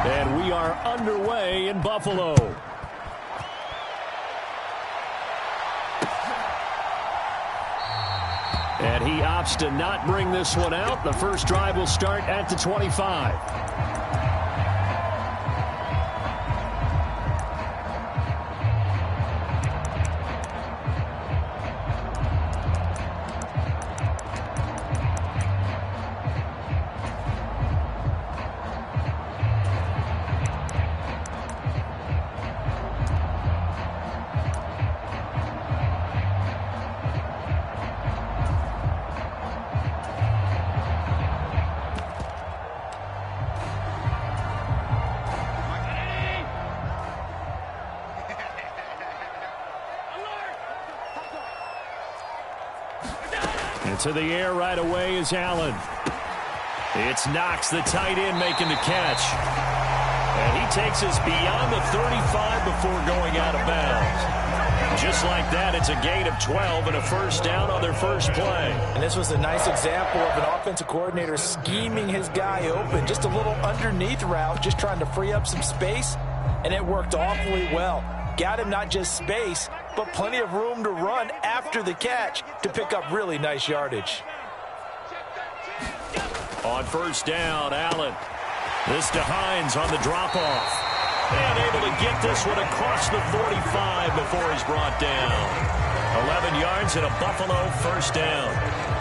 And we are underway in Buffalo. And he opts to not bring this one out. The first drive will start at the 25. To the air right away is Allen. It's Knox, the tight end, making the catch. And he takes us beyond the 35 before going out of bounds. Just like that, it's a gain of 12 and a first down on their first play. And this was a nice example of an offensive coordinator scheming his guy open. Just a little underneath route, just trying to free up some space. And it worked awfully well. Got him not just space, but plenty of room to run after the catch to pick up really nice yardage. On first down, Allen. This to Hines on the drop-off. And able to get this one across the 45 before he's brought down. 11 yards and a Buffalo first down.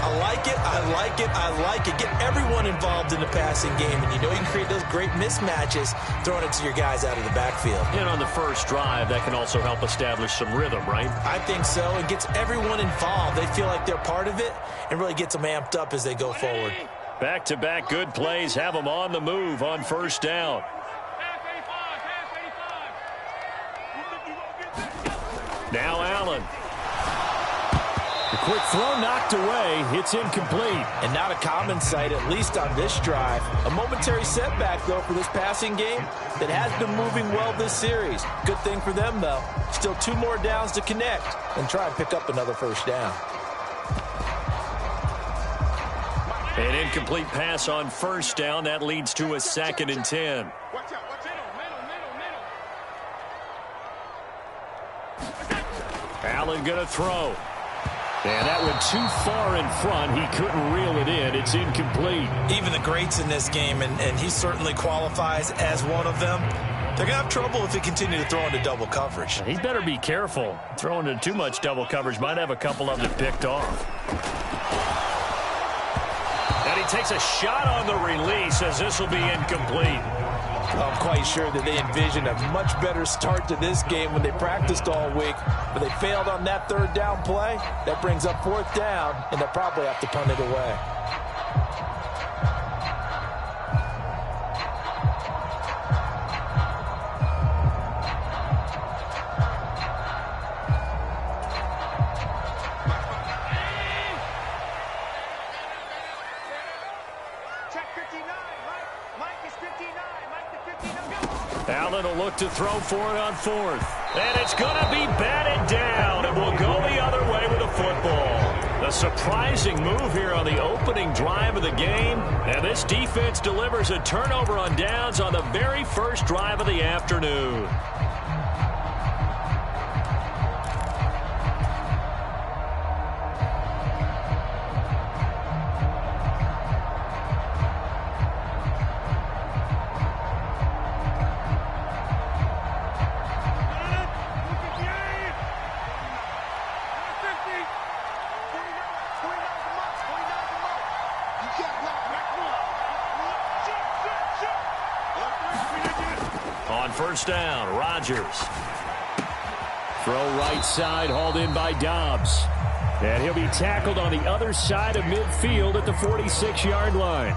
I like it, I like it, I like it. Get everyone involved in the passing game, and you know you can create those great mismatches throwing it to your guys out of the backfield. And on the first drive, that can also help establish some rhythm, right? I think so. It gets everyone involved. They feel like they're part of it and really gets them amped up as they go forward. Back-to-back good plays have them on the move on first down. Now Allen. The quick throw knocked away. It's incomplete. And not a common sight, at least on this drive. A momentary setback, though, for this passing game that has been moving well this series. Good thing for them, though. Still 2 more downs to connect and try and pick up another first down. An incomplete pass on first down. That leads to a 2nd and 10. Allen going to throw. And that went too far in front. He couldn't reel it in. It's incomplete. Even the greats in this game, and he certainly qualifies as one of them, they're going to have trouble if they continue to throw into double coverage. He better be careful. Throwing into too much double coverage might have a couple of them picked off. And he takes a shot on the release as this will be incomplete. I'm quite sure that they envisioned a much better start to this game when they practiced all week, but they failed on that 3rd down play. That brings up 4th down, and they'll probably have to punt it away. Allen will look to throw for it on 4th. And it's going to be batted down. And will go the other way with the football. A surprising move here on the opening drive of the game. And this defense delivers a turnover on downs on the very first drive of the afternoon. On first down, Rodgers. Throw right side, hauled in by Dobbs. And he'll be tackled on the other side of midfield at the 46-yard line.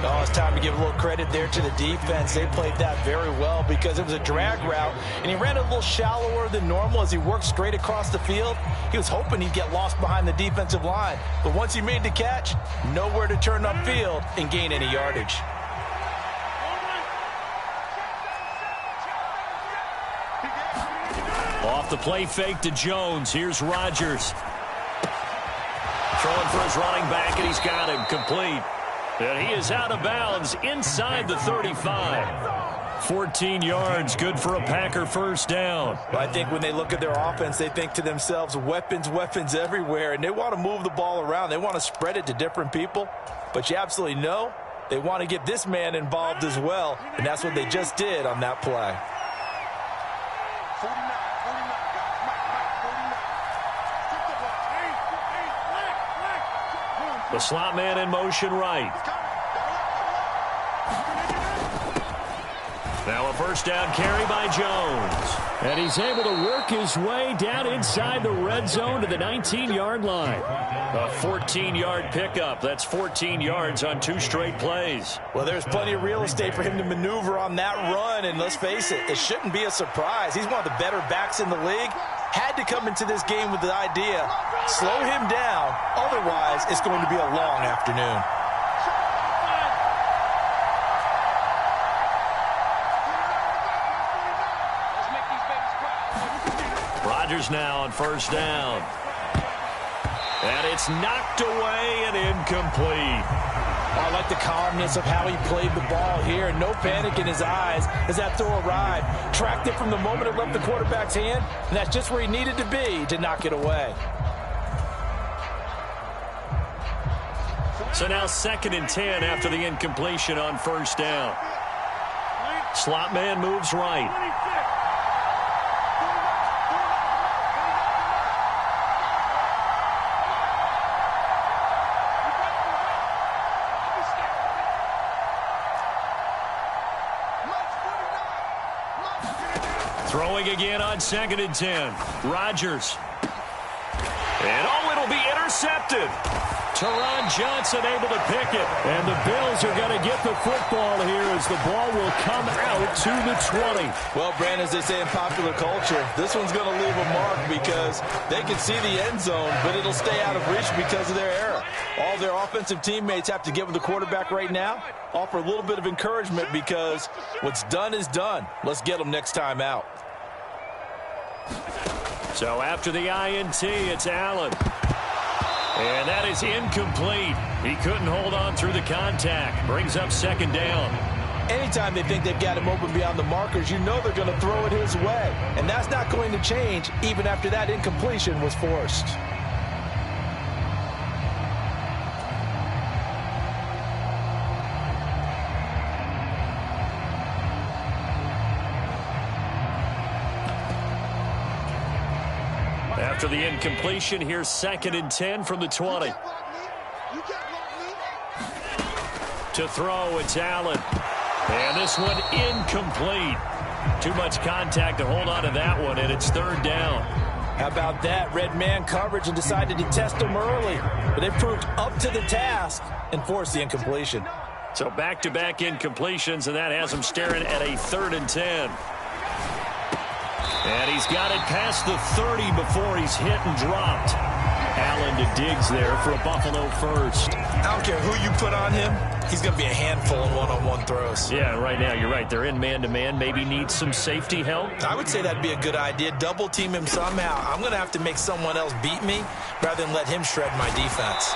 Oh, it's time to give a little credit there to the defense. They played that very well because it was a drag route, and he ran a little shallower than normal as he worked straight across the field. He was hoping he'd get lost behind the defensive line, but once he made the catch, nowhere to turn upfield and gain any yardage. Off the play fake to Jones. Here's Rodgers. Throwing for his running back, and he's got him complete. And he is out of bounds inside the 35. 14 yards, good for a Packer first down. Well, I think when they look at their offense, they think to themselves, weapons, weapons everywhere, and they want to move the ball around. They want to spread it to different people, but you absolutely know they want to get this man involved as well, and that's what they just did on that play. The slot man in motion right. Now a first down carry by Jones. And he's able to work his way down inside the red zone to the 19-yard line. A 14-yard pickup. That's 14 yards on 2 straight plays. Well, there's plenty of real estate for him to maneuver on that run, and let's face it, it shouldn't be a surprise. He's one of the better backs in the league. Had to come into this game with the idea, slow him down, otherwise it's going to be a long afternoon. Rodgers now on first down. And it's knocked away and incomplete. I like the calmness of how he played the ball here. No panic in his eyes as that throw arrived. Tracked it from the moment it left the quarterback's hand, and that's just where he needed to be to knock it away. So now 2nd and 10 after the incompletion on first down. Slot man moves right. Throwing again on 2nd and 10. Rodgers. And it'll be intercepted. Teron Johnson able to pick it. And the Bills are going to get the football here as the ball will come out to the 20. Well, Brandon, as they say in popular culture, this one's going to leave a mark because they can see the end zone, but it'll stay out of reach because of their error. All their offensive teammates have to give the quarterback right now, offer a little bit of encouragement because what's done is done. Let's get them next time out. So after the INT, it's Allen. And that is incomplete. He couldn't hold on through the contact. Brings up 2nd down. Anytime they think they've got him open beyond the markers, you know they're going to throw it his way. And that's not going to change even after that incompletion was forced. After the incompletion, here's 2nd and 10 from the 20. To throw, it's Allen. And this one incomplete. Too much contact to hold on to that one, and it's 3rd down. How about that? Red man coverage and decided to test him early. But they proved up to the task and forced the incompletion. So back-to-back incompletions, and that has him staring at a 3rd and 10. And he's got it past the 30 before he's hit and dropped. Allen to Diggs there for a Buffalo first. I don't care who you put on him. He's going to be a handful in one-on-one throws. Yeah, right now you're right. They're in man-to-man. Maybe needs some safety help. I would say that'd be a good idea. Double team him somehow. I'm going to have to make someone else beat me rather than let him shred my defense.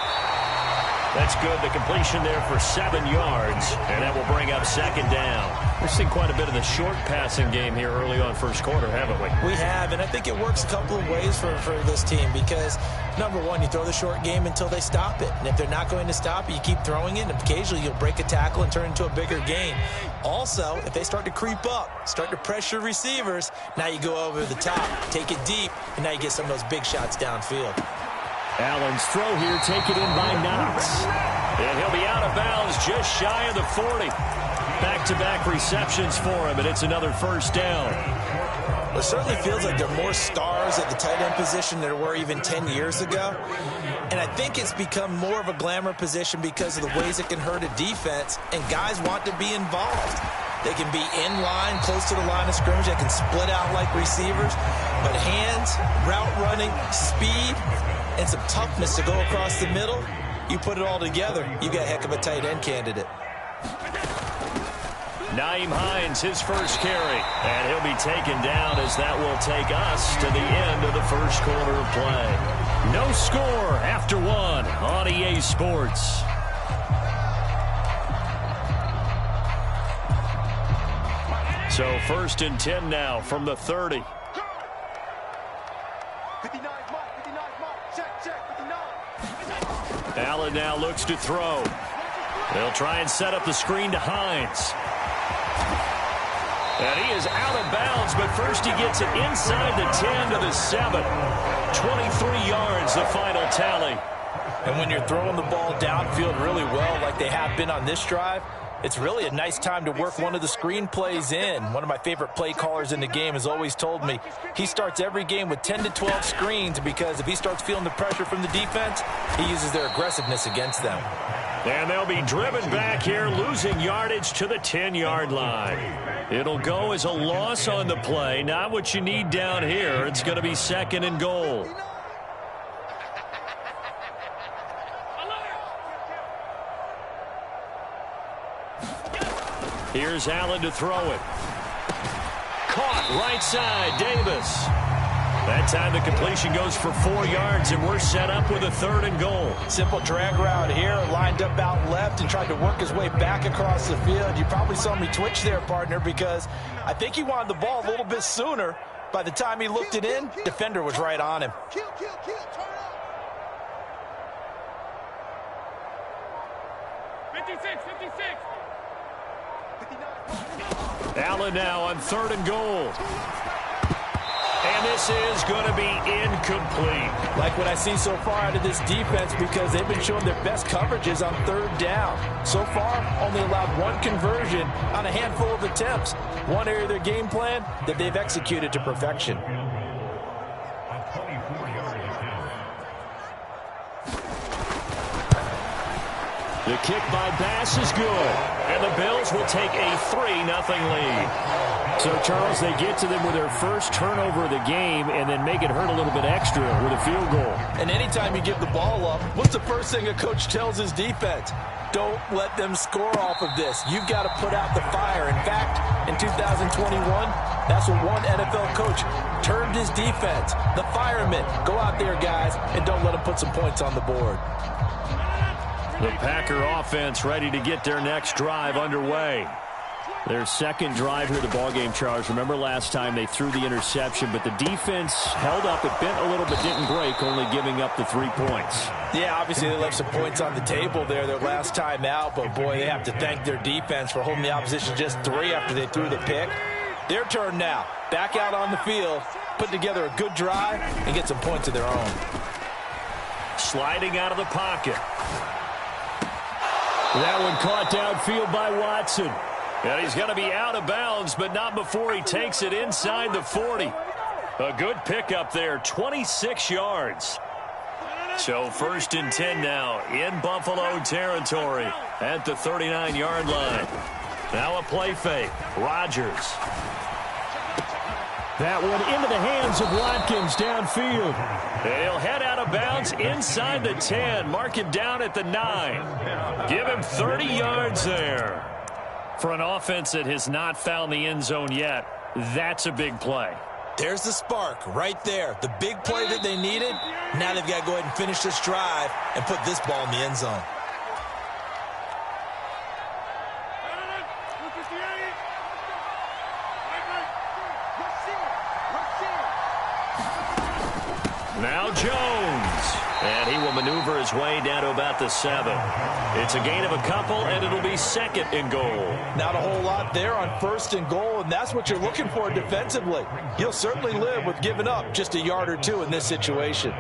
That's good. The completion there for 7 yards, and that will bring up 2nd down. We've seen quite a bit of the short passing game here early on first quarter, haven't we? We have, and I think it works a couple of ways for this team because, number one, you throw the short game until they stop it. And if they're not going to stop it, you keep throwing it, and occasionally you'll break a tackle and turn it into a bigger gain. Also, if they start to creep up, start to pressure receivers, now you go over the top, take it deep, and now you get some of those big shots downfield. Allen's throw here taken in by Knox. And he'll be out of bounds just shy of the 40. Back-to-back receptions for him, and it's another first down. It certainly feels like there are more stars at the tight end position than there were even 10 years ago. And I think it's become more of a glamour position because of the ways it can hurt a defense, and guys want to be involved. They can be in line, close to the line of scrimmage. They can split out like receivers. But hands, route running, speed, and some toughness to go across the middle, you put it all together, you got a heck of a tight end candidate. Nyheim Hines, his first carry, and he'll be taken down as that will take us to the end of the first quarter of play. No score after 1 on EA Sports. So 1st and 10 now from the 30. 59 mark, 59 mark, check, 59. Allen now looks to throw. They'll try and set up the screen to Hines. And he is out of bounds, but first he gets it inside the 10 to the 7. 23 yards, the final tally. And when you're throwing the ball downfield really well like they have been on this drive, it's really a nice time to work one of the screen plays in. One of my favorite play callers in the game has always told me he starts every game with 10 to 12 screens because if he starts feeling the pressure from the defense, he uses their aggressiveness against them. And they'll be driven back here, losing yardage to the 10-yard line. It'll go as a loss on the play. Not what you need down here. It's going to be 2nd and goal. Here's Allen to throw it. Caught right side, Davis. That time the completion goes for 4 yards, and we're set up with a 3rd and goal. Simple drag route here, lined up out left and tried to work his way back across the field. You probably saw me twitch there, partner, because I think he wanted the ball a little bit sooner. By the time he looked it in, defender was right on him. Kill, turn up. 56, 56. Allen now on 3rd and goal. And this is going to be incomplete. Like what I see so far out of this defense because they've been showing their best coverages on 3rd down. So far, only allowed 1 conversion on a handful of attempts. One area of their game plan that they've executed to perfection. The kick by Bass is good. And the Bills will take a 3-0 lead. So, Charles, they get to them with their first turnover of the game and then make it hurt a little bit extra with a field goal. And anytime you give the ball up, what's the first thing a coach tells his defense? Don't let them score off of this. You've got to put out the fire. In fact, in 2021, that's what one NFL coach termed his defense. The firemen. Go out there, guys, and don't let them put some points on the board. The Packer offense ready to get their next drive underway. Their 2nd drive here of the ballgame, Charles. Remember last time they threw the interception, but the defense held up. It bent a little bit, didn't break, only giving up the 3 points. Yeah, obviously they left some points on the table there their last time out, but boy, they have to thank their defense for holding the opposition just 3 after they threw the pick. Their turn now. Back out on the field, put together a good drive, and get some points of their own. Sliding out of the pocket. That one caught downfield by Watson. And he's going to be out of bounds, but not before he takes it inside the 40. A good pickup there, 26 yards. So 1st and 10 now in Buffalo territory at the 39-yard line. Now a play fake. Rodgers. That one into the hands of Watkins downfield. And he'll head out of bounds inside the 10. Mark him down at the 9. Give him 30 yards there. For an offense that has not found the end zone yet, that's a big play. There's the spark right there. The big play that they needed. Now they've got to go ahead and finish this drive and put this ball in the end zone. Now Jones. And he will maneuver his way down to about the 7. It's a gain of a couple, and it'll be 2nd and goal. Not a whole lot there on 1st and goal, and that's what you're looking for defensively. You'll certainly live with giving up just a yard or 2 in this situation.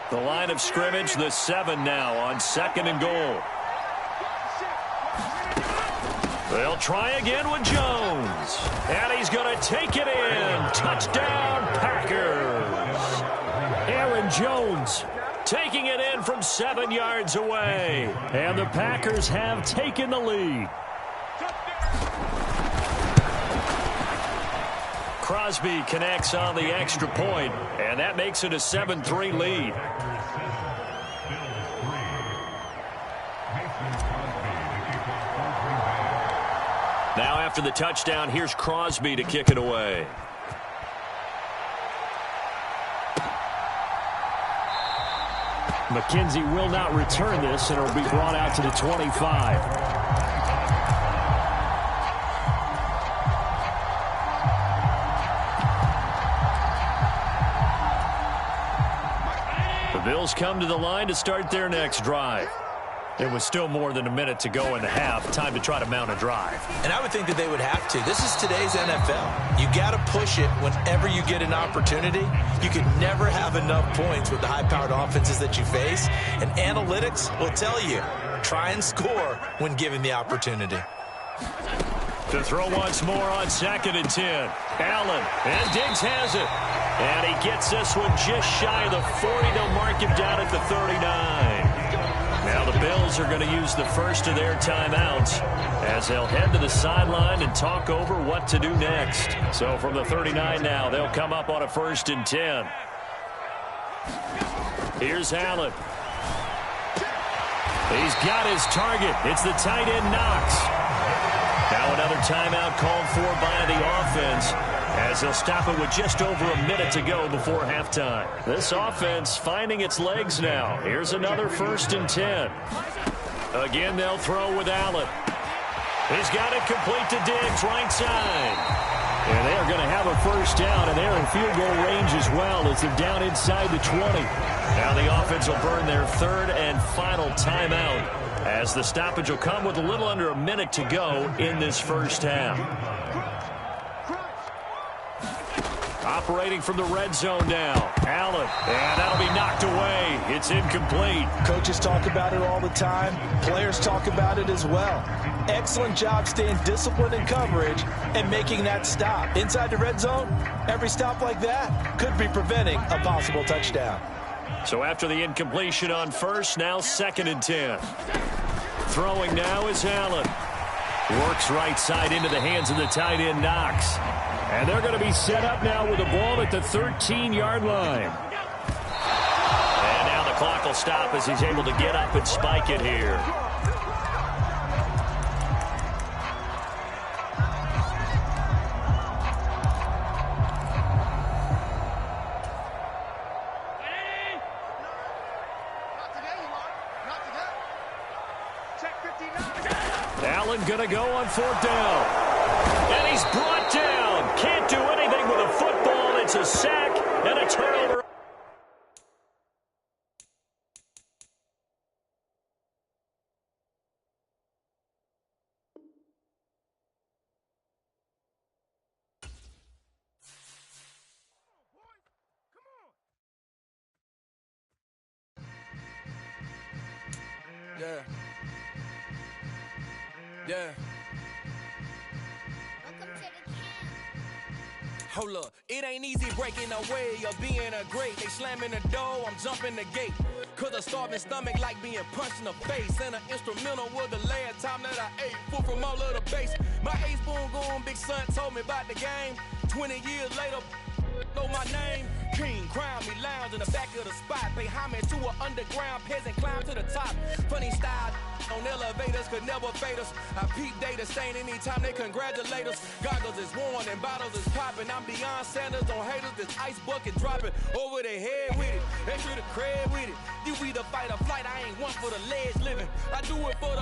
The line of scrimmage, the 7 now on 2nd and goal. They'll try again with Jones. And he's going to take it in. Touchdown, Packers. Aaron Jones taking it in from 7 yards away. And the Packers have taken the lead. Crosby connects on the extra point, and that makes it a 7-3 lead. After the touchdown, here's Crosby to kick it away. McKenzie will not return this, and it'll be brought out to the 25. The Bills come to the line to start their next drive. It was still more than a minute to go in the half. Time to try to mount a drive. And I would think that they would have to. This is today's NFL. You got to push it whenever you get an opportunity. You can never have enough points with the high-powered offenses that you face. And analytics will tell you, try and score when given the opportunity. To throw once more on 2nd and 10. Allen, and Diggs has it. And he gets this one just shy of the 40. They'll mark him down at the 39. Now the Bills are going to use the first of their timeouts as they'll head to the sideline and talk over what to do next. So from the 39 now, they'll come up on a 1st and 10. Here's Allen. He's got his target. It's the tight end Knox. Now another timeout called for by the offense as they'll stop it with just over a minute to go before halftime. This offense finding its legs now. Here's another 1st and 10. Again, they'll throw with Allen. He's got it complete to Diggs, right side. And they are going to have a first down, and they're in field goal range as well as they're down inside the 20. Now the offense will burn their 3rd and final timeout as the stoppage will come with a little under a minute to go in this first half. Operating from the red zone now. Allen, and that'll be knocked away. It's incomplete. Coaches talk about it all the time. Players talk about it as well. Excellent job staying disciplined in coverage and making that stop. Inside the red zone, every stop like that could be preventing a possible touchdown. So after the incompletion on 1st, now 2nd and 10. Throwing now is Allen. Works right side into the hands of the tight end Knox. And they're going to be set up now with the ball at the 13-yard line. And now the clock will stop as he's able to get up and spike it here. Allen going to go on 4th down. And he's brought down. Can't do anything with a football. It's a sack and a turnover. Yeah. Yeah. Hold up, it ain't easy breaking away or being a great. They slamming the door, I'm jumping the gate. Cause a starving stomach like being punched in the face. And an instrumental was the last time that I ate. Food from all of the base. My ace boom goon, big son told me about the game. 20 years later, know my name. King, crown me, lounge in the back of the spot. Pay homage to an underground peasant, climb to the top. Funny style on elevators could never fade us. I peep data stain anytime they congratulate us. Goggles is worn and bottles is popping. I'm beyond Sanders on haters. This ice bucket dropping over their head with it. Extra the cred with it. You either fight or flight. I ain't one for the ledge living. I do it for